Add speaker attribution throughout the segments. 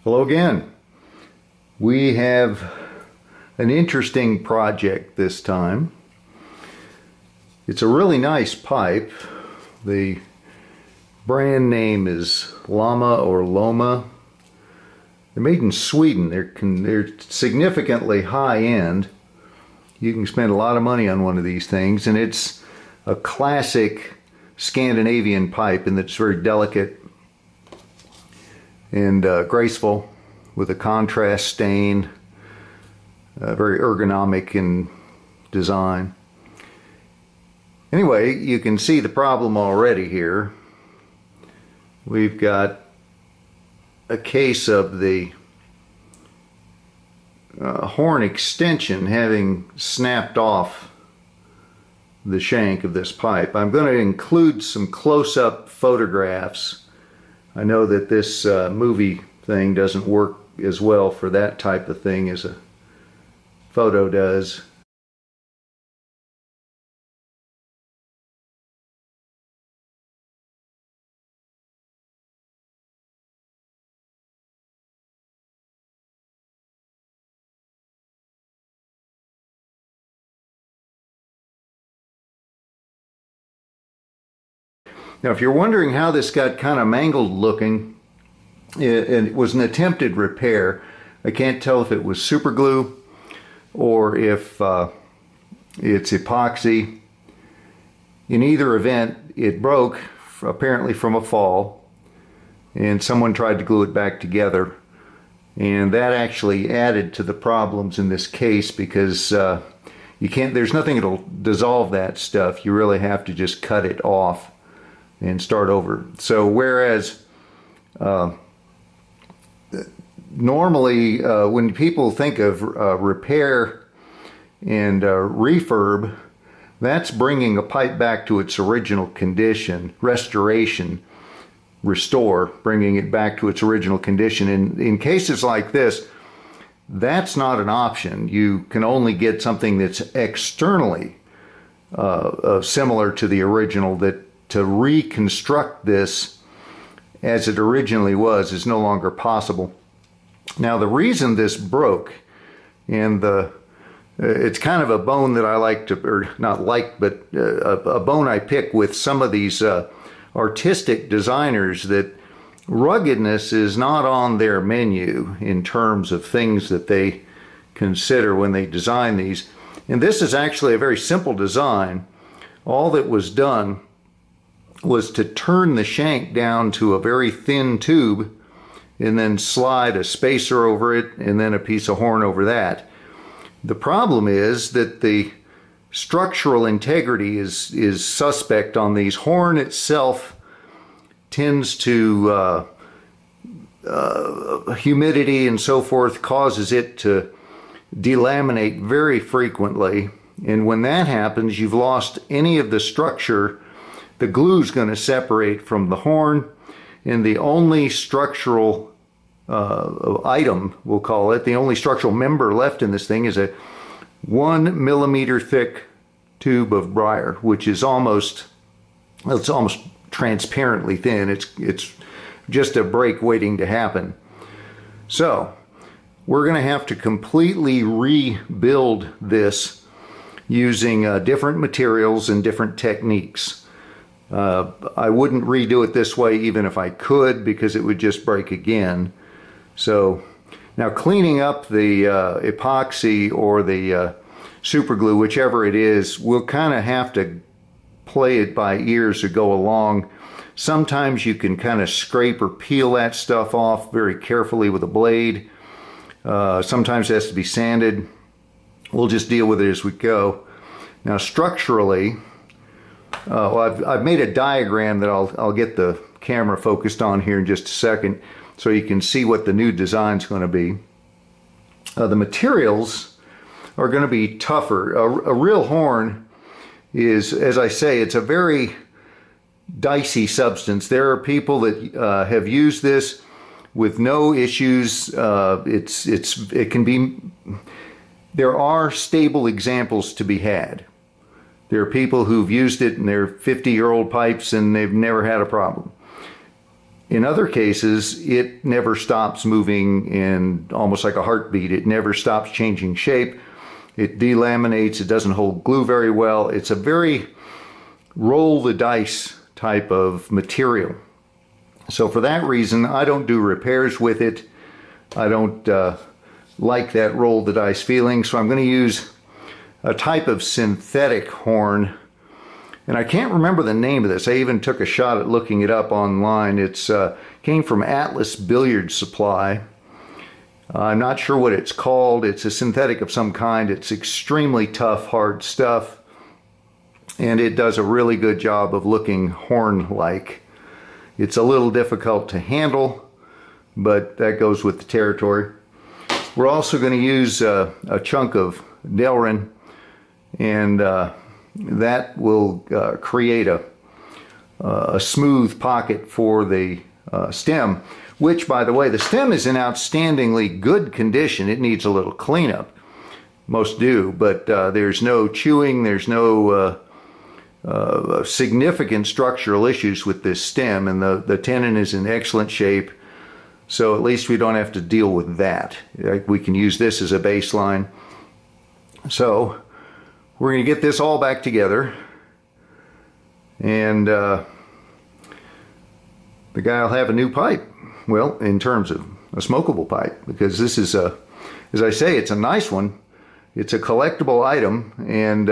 Speaker 1: Hello again. We have an interesting project this time. It's a really nice pipe. The brand name is Llama or Loma. They're made in Sweden. They're significantly high-end. You can spend a lot of money on one of these things, and it's a classic Scandinavian pipe, and it's very delicate and graceful with a contrast stain, very ergonomic in design. Anyway, you can see the problem already here. We've got a case of the horn extension having snapped off the shank of this pipe. I'm going to include some close-up photographs. I know that this movie thing doesn't work as well for that type of thing as a photo does. Now, if you're wondering how this got kind of mangled looking, it was an attempted repair. I can't tell if it was super glue or if it's epoxy. In either event, it broke apparently from a fall, and someone tried to glue it back together. And that actually added to the problems in this case because there's nothing that'll dissolve that stuff. You really have to just cut it off and start over. So whereas normally when people think of repair and refurb, that's bringing a pipe back to its original condition, restoration, restore, bringing it back to its original condition. And in cases like this, that's not an option. You can only get something that's externally similar to the original. That to reconstruct this as it originally was is no longer possible. Now, the reason this broke, and it's kind of a bone that I like to, or not like, but a bone I pick with some of these artistic designers, that ruggedness is not on their menu in terms of things that they consider when they design these. And this is actually a very simple design. All that was done was to turn the shank down to a very thin tube and then slide a spacer over it and then a piece of horn over that. The problem is that the structural integrity is suspect on these. Horn itself tends to humidity and so forth causes it to delaminate very frequently, and when that happens, you've lost any of the structure. The glue's going to separate from the horn, and the only structural item, we'll call it, the only structural member left in this thing is a 1 millimeter thick tube of briar, which is almost transparently thin. It's just a break waiting to happen. So we're going to have to completely rebuild this using different materials and different techniques. I wouldn't redo it this way even if I could, because it would just break again. So now cleaning up the epoxy or the super glue, whichever it is, we'll kind of have to play it by ear as we go along. Sometimes you can kind of scrape or peel that stuff off very carefully with a blade. Sometimes it has to be sanded. We'll just deal with it as we go. Now structurally, well, I've made a diagram that I'll get the camera focused on here in just a second so you can see what the new design's going to be. The materials are going to be tougher. A real horn is, as I say, it's a very dicey substance. There are people that have used this with no issues. It can be. There are stable examples to be had. There are people who've used it in their 50-year-old pipes and they've never had a problem. In other cases, it never stops moving in almost like a heartbeat. It never stops changing shape. It delaminates. It doesn't hold glue very well. It's a very roll the dice type of material. So for that reason, I don't do repairs with it. I don't like that roll the dice feeling. So I'm going to use a type of synthetic horn. And I can't remember the name of this. I even took a shot at looking it up online. It's came from Atlas Billiard Supply. I'm not sure what it's called. It's a synthetic of some kind. It's extremely tough, hard stuff. And it does a really good job of looking horn-like. It's a little difficult to handle, but that goes with the territory. We're also going to use a chunk of Delrin, and that will create a smooth pocket for the stem, which, by the way, the stem is in outstandingly good condition. It needs a little cleanup. Most do, but there's no chewing, there's no significant structural issues with this stem, and the tenon is in excellent shape, so at least we don't have to deal with that. We can use this as a baseline. So we're going to get this all back together, and the guy will have a new pipe. Well, in terms of a smokable pipe, because this is as I say, it's a nice one. It's a collectible item, and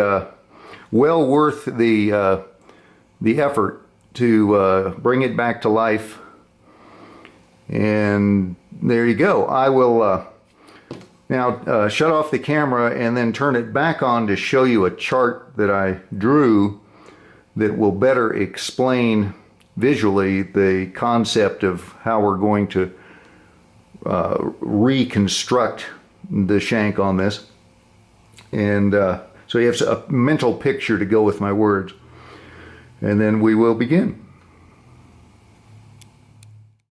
Speaker 1: well worth the effort to bring it back to life. And there you go. I will now shut off the camera and then turn it back on to show you a chart that I drew that will better explain visually the concept of how we're going to reconstruct the shank on this. And so you have a mental picture to go with my words. And then we will begin.